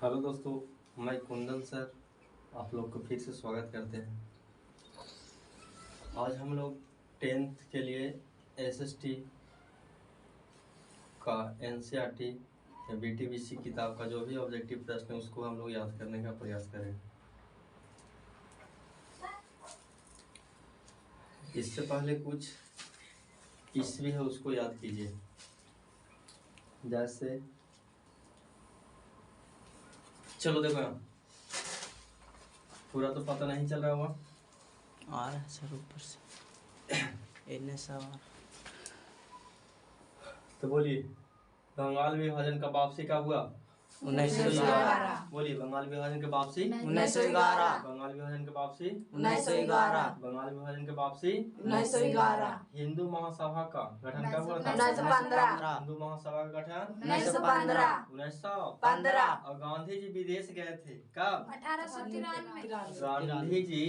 Hello दोस्तों, मैं Kundan sir आप लोग को फिर से स्वागत करते हैं। आज हम लोग 10th के लिए एसएसटी का एनसीईआरटी या बीटीबीसी किताब का जो भी ऑब्जेक्टिव प्रश्न है उसको हम लोग याद करने का प्रयास करें। इससे पहले कुछ ईस्वी है उसको याद कीजिए। जैसे चलो देखो यहाँ पूरा तो पता नहीं चल रहा होगा आ रहा है सर ऊपर से इतने सवाल। तो बोलिए, बंगाल विभाजन का वापसी कब हुआ? 1911। बोलिए, बंगाल विभाजन के वापसी 1911। बंगाल विभाजन के वापसी 1911। बंगाल विभाजन के वापसी 1911। हिंदू महासभा का गठन कब हुआ था? 1915। हिंदू महासभा का गठन 1915। 1915। और गांधी जी विदेश गए थे कब? 1893। गांधी जी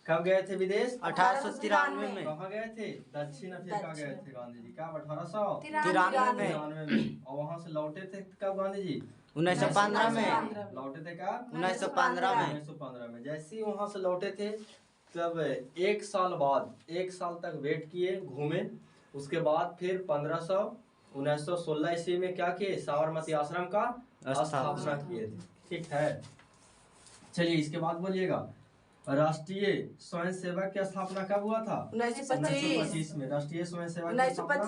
कब गए थे विदेश? 1893 में। कहाँ गए थे? दक्षिण अफ्रीका गए थे गांधी जी कब? 93 में। 1893 में। और वहां से लौटे थे कब गांधी जी? 1915 में। लौटे थे कब? 1915 में। 1915 में। जैसे ही वहां से लौटे थे तब एक साल तक वेट किए, घूमे। उसके बाद फिर 1916 ईस्वी में क्या किए? साबरमती आश्रम का स्थापना किए थे। ठीक है, चलिए इसके बाद बोलिएगा, राष्ट्रीय स्वयं सेवक की स्थापना कब हुआ था? 1925 में। राष्ट्रीय स्वयं सेवक की स्थापना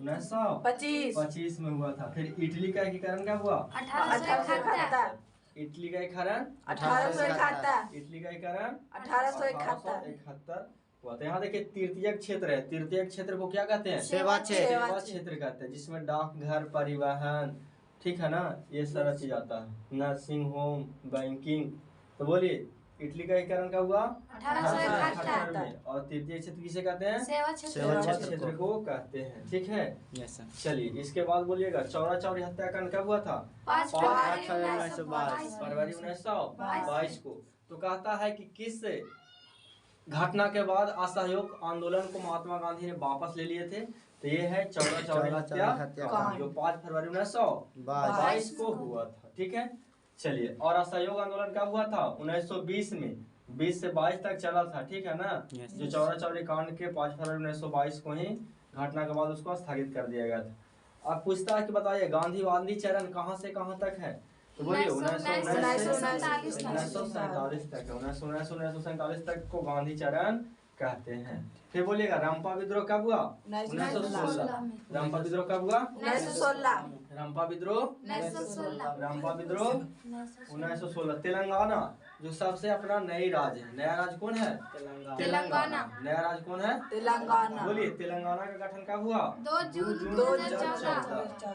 1925 में हुआ था। फिर इटली का एकीकरण कब हुआ? 1871। इटली का एकीकरण 1871। इटली का एकीकरण 1871 हुआ था। यहाँ देखिए तृतीयक क्षेत्र है। तृतीयक क्षेत्र को क्या कहते हैं? सेवा क्षेत्र। सेवा क्षेत्र कहते हैं, जिसमें डाकघर, परिवहन, ठीक है ना, ये सारा चीज आता है। Nursing home, banking. तो बोलिए, इटली का एकीकरण कब हुआ? 1871 में। और तृतीय क्षेत्र किसे कहते हैं? सेवा सेवा क्षेत्र। क्षेत्र को कहते हैं। ठीक है, यस सर। चलिए इसके बाद बोलिएगा, चौरा चौरी हत्याकांड कब हुआ था? 5 फरवरी फरवरी 1922। फरवरी 1922 को। तो कहता है कि किस घटना के बाद असहयोग आंदोलन को महात्मा गांधी ने वापस ले लिए थे? तो ये है चौरा चौरी हत्याकांड, जो 5 फरवरी 1922 को हुआ था। ठीक है, चलिए। और असहयोग आंदोलन कब हुआ था? 1920 में। 20 से 22 तक चला था। ठीक है ना। जो चौरा चौरी कांड के 5 फरवरी 1922 को ही घटना के बाद उसको स्थगित कर दिया गया था। अब पूछता है कि बताइए, गांधीवादी चरण कहाँ से कहाँ तक है? तो बोलिए 1947 तक है। 1947 तक को गांधी चरण कहते हैं। फिर बोलिएगा, रंपा विद्रोह कब हुआ? 1916 में। रंपा विद्रोह कब हुआ? 1916। रंपा विद्रोह 1916। रंपा विद्रोह 1916। तेलंगाना जो सबसे अपना नई राज्य है, नया राज्य कौन है? तेलंगाना। नया राज्य कौन है? तेलंगाना। बोलिए, तेलंगाना का गठन कब हुआ? 2 जून 2014।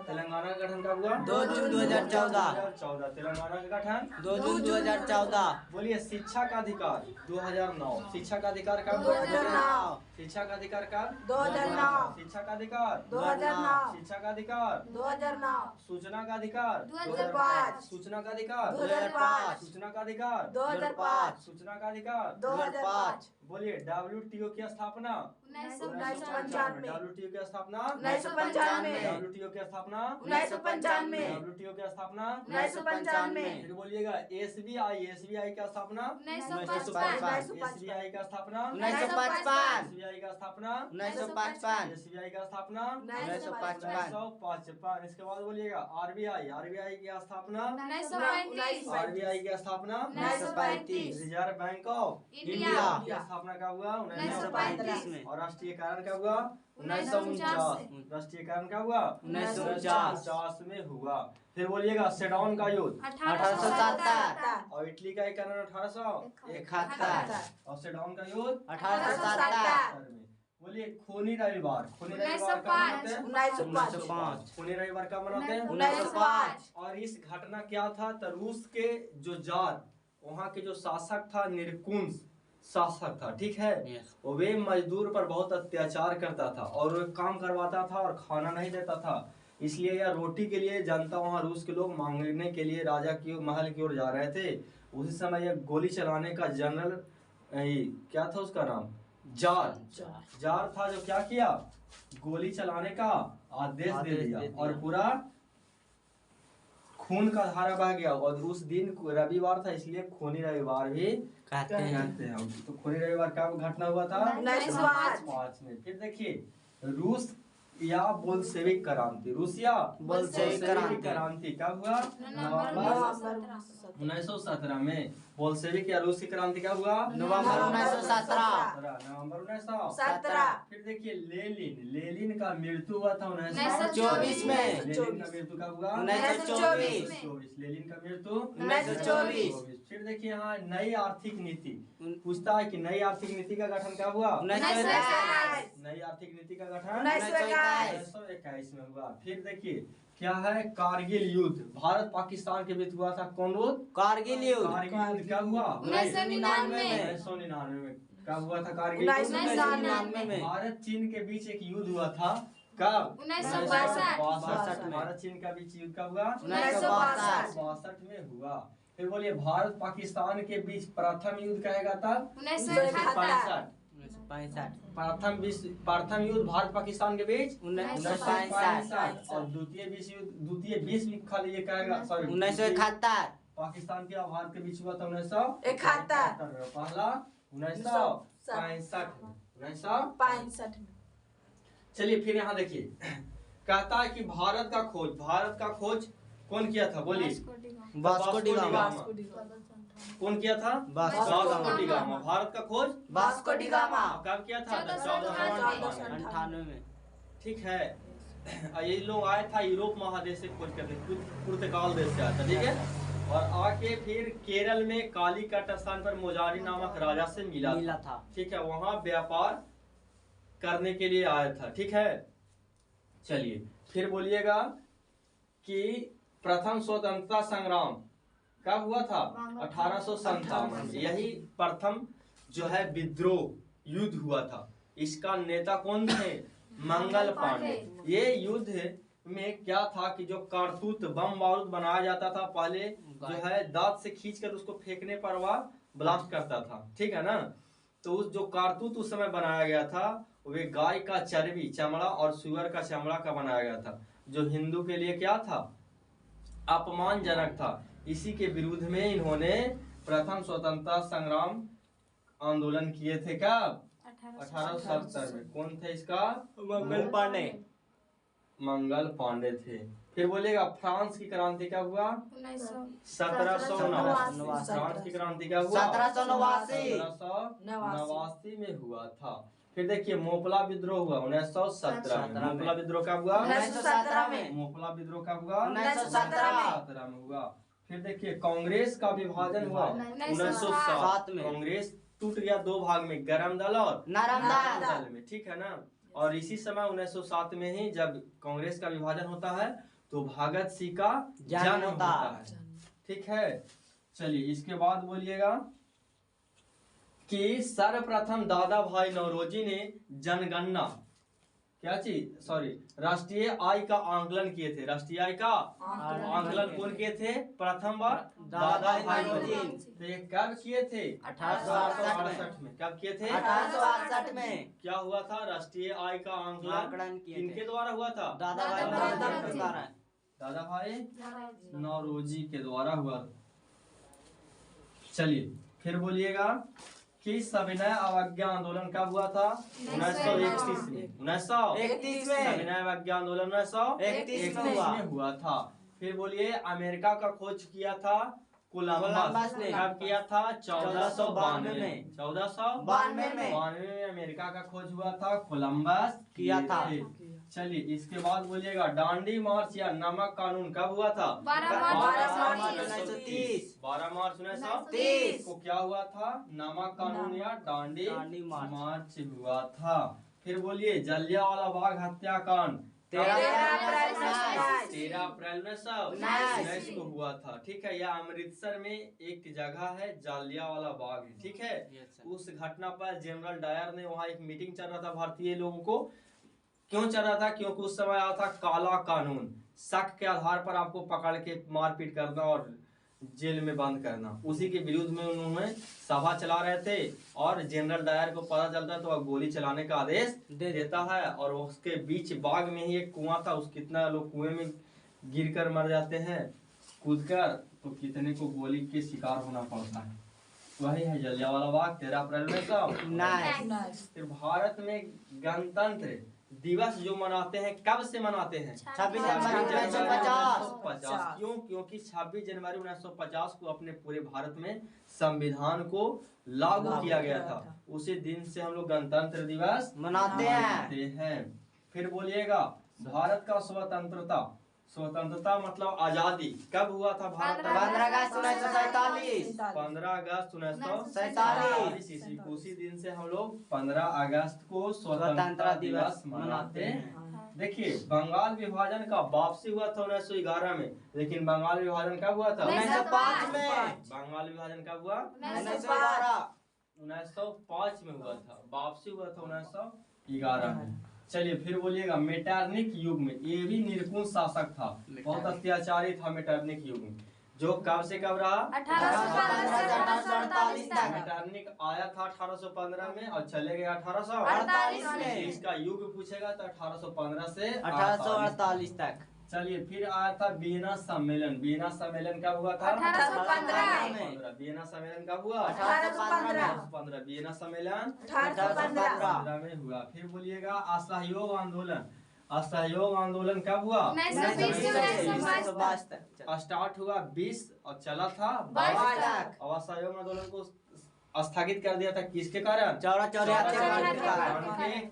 तेलंगाना का गठन कब हुआ? 2 जून 2014। 2014। तेलंगाना का गठन 2 जून 2014। बोलिए, शिक्षा का अधिकार 2009। शिक्षा का अधिकार कब? 2009। शिक्षा का अधिकार कब? 2009। शिक्षा का अधिकार 2009। शिक्षा का अधिकार 2009। सूचना का अधिकार 2005। सूचना का अधिकार 2005। सूचना का अधिकार 2005। सूचना का अधिकार 2005। बोलिए, WTO की स्थापना 1995। WTO की स्थापना 1995। WTO की स्थापना 1995। WTO की स्थापना 1995। फिर बोलिएगा, SBI की स्थापना 1955। SBI का स्थापना 1955। SBI का स्थापना 1955। SBI का स्थापना 1955। 1955। इसके बाद बोलिएगा, RBI की स्थापना 1935। RBI की स्थापना 1935। रिजर्व बैंक ऑफ इंडिया की स्थापना कब हुआ? 1935 में। और राष्ट्रीयकरण कब हुआ? 1949। राष्ट्रीयकरण कब हुआ? 1949 में हुआ। फिर बोलिएगा, सेडॉन का युद्ध 1870। और इटली का एकीकरण 1871। और सेडॉन का युद्ध 1870 में। बोलिए, खूनी रविवार कब 1905। मनाते हैं? 1905। खूनी रविवार कब मनाते हैं? 1905। और इस घटना क्या था? तो रूस के जो जार, वहाँ के जो शासक था, निरकुंस शासक था। ठीक है, वो वे मजदूर पर बहुत अत्याचार करता था और वो काम करवाता था और खाना नहीं देता था। इसलिए यह रोटी के लिए जनता, वहाँ रूस के लोग मांगने के लिए राजा की महल की ओर जा रहे थे। उसी समय यह गोली चलाने का जनरल, क्या था उसका नाम? जार था, जो क्या किया? गोली चलाने का आदेश दे दिया और पूरा खून का धारा बह गया और उस दिन रविवार था, इसलिए खूनी रविवार भी कहते हैं। कहते हैं। तो खूनी रविवार कब घटना हुआ था? 1905 में। फिर देखिए रूस या बोल्शेविक क्रांति, रूसिया बोल्शेविक क्रांति कब हुआ? नवंबर 1917 में। बोल्शेविक या रूसी क्रांति कब हुआ? नवंबर 1917। नवंबर 1917। फिर देखिए लेनिन का मृत्यु हुआ था 1924 में। लेनिन का मृत्यु कब हुआ? 1924। लेनिन का मृत्यु 1924। फिर देखिए यहाँ नई आर्थिक नीति पूछता है कि नई आर्थिक नीति का गठन कब हुआ? 1921। नई आर्थिक नीति का गठन 1921 में हुआ। फिर देखिए क्या है? कारगिल युद्ध भारत पाकिस्तान के बीच हुआ था। कौन युद्ध? कारगिल युद्ध। कारगिल युद्ध कब हुआ? 1999 1999 में। कब हुआ था कारगिल? 1999 में। भारत चीन के बीच एक युद्ध हुआ था। कब? 1962 में। भारत चीन के बीच युद्ध कब हुआ? 1962 में हुआ। फिर बोलिए भारत पाकिस्तान के बीच प्रथम युद्ध कहेगा था 1965 प्रथम युद्ध भारत पाकिस्तान के बीच 1965 और द्वितीय विश्व युद्ध खाली ये कहेगा, सॉरी 1971। पाकिस्तान के और भारत के बीच हुआ था 1971 में। पहला 1965 में। चलिए फिर यहाँ देखिए कहता है कि भारत का खोज कौन किया था? बोलिए। Vasco D gamma. कौन किया था? Vasco D gamma. भारत का खोज वास्को डी गामा कब किया था? 1498 में। ठीक है। ये लोग आया था यूरोप महादेश से खोज करने, पुर्तगाल देश से आया था। ठीक है। और आके फिर केरल में कालीकट स्थान पर मोजारी नामक राजा से मिला था। ठीक है। वहां व्यापार करने के लिए आया था। ठीक है। चलिए फिर बोलिएगा कि प्रथम स्वतंत्रता संग्राम कब हुआ था? 1857। यही प्रथम जो है विद्रोह युद्ध हुआ था। इसका नेता कौन थे? मंगल पांडे। ये युद्ध में क्या था कि जो कारतूत बम बारूद बनाया जाता था, पहले जो है दांत से खींचकर उसको फेंकने पर वह ब्लास्ट करता था। ठीक है ना। तो उस जो कारतूत उस समय बनाया गया था वे गाय का चर्बी, चमड़ा और सुअर का चमड़ा का बनाया गया था, जो हिंदू के लिए क्या था? अपमानजनक था। इसी के विरुद्ध में इन्होंने प्रथम स्वतंत्रता संग्राम आंदोलन किए थे। कब? 1870 में। कौन थे इसका? मंगल पांडे थे। फिर बोलेगा फ्रांस की क्रांति कब हुआ? 1789। फ्रांस की क्रांति कब हुआ? 1789 में हुआ था। फिर देखिए मोपला विद्रोह हुआ 1917 में। मोपला विद्रोह कब हुआ? 1917 में। मोपला विद्रोह कब हुआ? 1917 में हुआ। फिर देखिए कांग्रेस का विभाजन हुआ 1907 में। कांग्रेस टूट गया दो भाग में, गरम दल और नरम दल में। ठीक है ना। और इसी समय 1907 में ही जब कांग्रेस का विभाजन होता है तो भगत सिंह का जन्म होता है। ठीक है। चलिए इसके बाद बोलिएगा कि सर्वप्रथम दादा भाई नौरोजी ने जनगणना क्या चीज, सॉरी, राष्ट्रीय आय का आंकलन किए थे। राष्ट्रीय आय का आंकलन कौन किए थे? प्रथम बार दादा भाई नौरोजी। तो ये कब किए थे? 1868 में। कब किए थे? 1868 में। क्या हुआ था? राष्ट्रीय आय का आंकलन किनके द्वारा हुआ था? दादा भाई नौरोजी के द्वारा हुआ। चलिए फिर बोलिएगा कि सविनय अवज्ञा आंदोलन कब हुआ था? 1931 में। 1931 में। सविनय अवज्ञा आंदोलन 1931 में हुआ था। फिर बोलिए अमेरिका का खोज किया था कोलंबस ने। कब किया था? 1492 में। 1492 में अमेरिका का खोज हुआ था, कोलंबस किया था। चलिए इसके बाद बोलिएगा डांडी मार्च या नमक कानून कब हुआ था? 12 मार्च 1930। 12 मार्च 1930 को क्या हुआ था? नमक कानून या डांडी मार्च हुआ था। फिर बोलिए जलियांवाला बाग हत्याकांड 13 अप्रैल 1919 को हुआ था। ठीक है। यह अमृतसर में एक जगह है, जलियांवाला बाग है। ठीक है। उस घटना पर जनरल डायर ने वहाँ एक मीटिंग चल रहा था भारतीय लोगों को। क्यों चल रहा था? क्योंकि उस समय आया था काला कानून, शक के आधार पर आपको पकड़ के मारपीट करना और जेल में बंद करना। उसी के विरुद्ध में उन्होंने सभा चला रहे थे और जनरल डायर को पता चलता है तो वह गोली चलाने का आदेश देता है। और उसके बीच बाग में ही एक कुआं था, उस कितना लोग कुएं में गिरकर मर जाते हैं। कूदकर तो कितने को गोली के शिकार होना पड़ता है। वही है जलियांवाला बाग 13 अप्रैल 1919। फिर भारत में गणतंत्र दिवस जो मनाते हैं कब से मनाते हैं? 26 जनवरी 1950। 1950। क्यों? क्योंकि 26 जनवरी 1950 को अपने पूरे भारत में संविधान को लागू किया गया था। उसी दिन से हम लोग गणतंत्र दिवस मनाते हैं। फिर बोलिएगा भारत का स्वतंत्रता मतलब आजादी कब हुआ था भारत का? 15 अगस्त 1947। 15 अगस्त 1947 ईस्वी को। उसी दिन से हम लोग 15 अगस्त को स्वतंत्रता दिवस मनाते हैं। देखिए बंगाल विभाजन का वापसी हुआ था 1911 में, लेकिन बंगाल विभाजन कब हुआ था? 1905 में। बंगाल विभाजन कब हुआ? 1905 में हुआ था। वापसी हुआ था 1911 में। चलिए फिर बोलिएगा मेटरनिक युग में, ये भी निरंकुश शासक था, बहुत अत्याचारी था मेटरनिक युग में, जो कब से कब रहा? 1848 तक। मेटरनिक आया था 1815 में और चले गए 1848 में। इसका युग पूछेगा तो 1815 से 1848 तक। चलिए फिर आया था वियना सम्मेलन। वियना सम्मेलन कब हुआ था? 1815 में। वियना सम्मेलन कब हुआ? 1815। वियना सम्मेलन 1815 में हुआ। फिर बोलिएगा असहयोग आंदोलन। असहयोग आंदोलन कब हुआ? 1920 तक। स्टार्ट हुआ 20 और चला था 22 तक। और असहयोग आंदोलन को स्थगित कर दिया था किसके कारण? चौरा के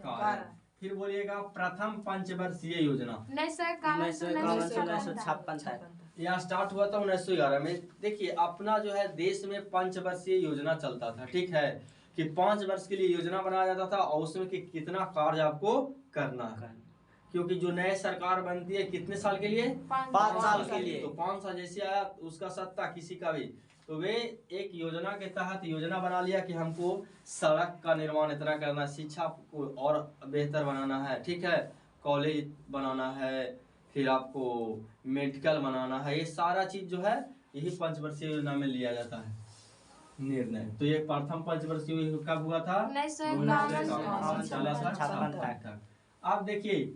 कारण। फिर बोलिएगा प्रथम पंचवर्षीय योजना 1956 तक। यह स्टार्ट हुआ था 1911 में। देखिए अपना जो है देश में पंचवर्षीय योजना चलता था, ठीक है, कि 5 वर्ष के लिए योजना बनाया जाता था और उसमें कि कितना कार्य आपको करना है। क्योंकि जो नए सरकार बनती है कितने साल के लिए? 5 साल के लिए। तो 5 साल जैसे आया उसका सत्ता किसी का भी, तो वे एक योजना के तहत योजना बना लिया कि हमको सड़क का निर्माण इतना करना, शिक्षा को और बेहतर बनाना है, ठीक है, कॉलेज बनाना है, फिर आपको मेडिकल बनाना है। ये सारा चीज जो है यही पंचवर्षीय योजना में लिया जाता है निर्णय। तो ये प्रथम पंचवर्षीय कब हुआ था? 1956 तक। अब देखिए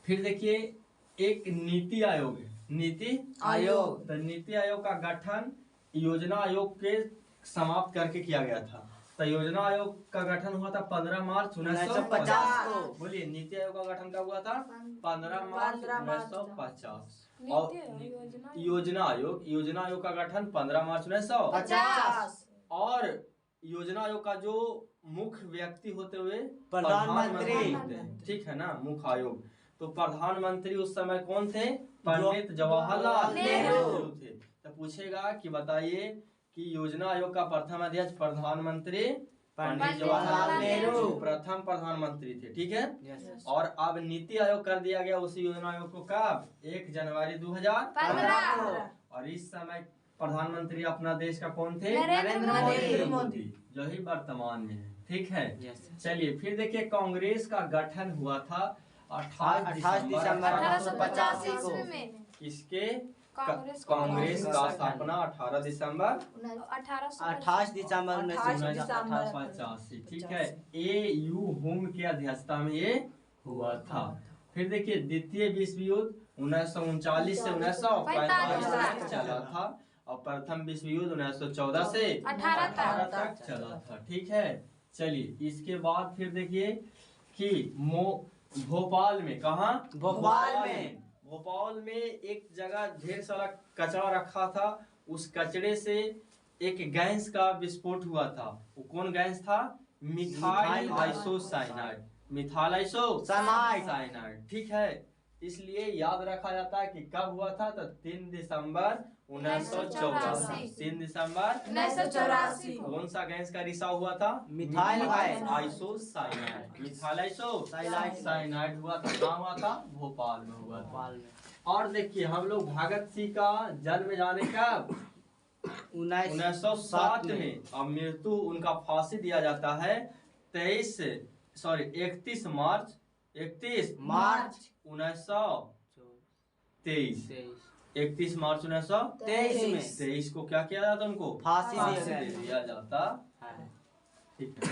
फिर देखिए एक नीति आयोग है। नीति आयोग। तो नीति आयोग का गठन योजना आयोग के समाप्त करके किया गया था। तो योजना आयोग का गठन हुआ था 15 मार्च 1950 को। बोलिए नीति आयोग का गठन कब हुआ था? 15 मार्च 1950। और योजना आयोग का गठन 15 मार्च 1950। और योजना आयोग का जो मुख्य व्यक्ति होते हुए प्रधानमंत्री होते हैं, ठीक है ना, मुख्य आयोग। तो प्रधानमंत्री उस समय कौन थे? पंडित जवाहरलाल नेहरू थे। तो पूछेगा कि बताइए कि योजना आयोग का प्रथम अध्यक्ष प्रधानमंत्री पंडित जवाहरलाल नेहरू प्रथम प्रधानमंत्री थे, ठीक है। और अब नीति आयोग कर दिया गया उसी योजना आयोग को कब? 1 जनवरी 2015। और इस समय प्रधानमंत्री अपना देश का कौन थे? नरेंद्र मोदी, जो ही वर्तमान में है, ठीक है। चलिए फिर देखिए कांग्रेस का गठन हुआ था 28 दिसंबर 1885 को। किसके? कांग्रेस का स्थापना 18 दिसंबर 28 दिसंबर 1985, ठीक है। AU होम की अध्यक्षता में ये हुआ था। फिर देखिए द्वितीय विश्व युद्ध 1939 से 1945 तक चला था और प्रथम विश्व युद्ध 1914 से 18 तक चला था, ठीक है। चलिए इसके बाद फिर देखिए कि भोपाल में, कहाँ? भोपाल में एक जगह ढेर सारा कचरा रखा था। उस कचरे से एक गैस का विस्फोट हुआ था। वो कौन गैस था? Methyl isocyanide. मिथाइल आइसोसाइनाइड, ठीक है। इसलिए याद रखा जाता है कि कब हुआ था? तो 3 दिसंबर 1984। 3 दिसंबर 1984। कौन सा गैस का रिसाव हुआ था? Methyl isocyanide. मिथाइल आइसोसाइनाइड हुआ था। कहाँ हुआ था? भोपाल में हुआ था। और देखिए हम लोग भगत सिंह का जन्म जाने कब? 1907 में। और मृत्यु उनका फांसी दिया जाता है 31 मार्च 1923। 31 मार्च 1923 को क्या किया जाता? उनको फांसी दिया जाता है, ठीक है।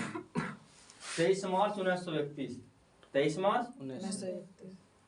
23 मार्च 1931। 23 मार्च 1931।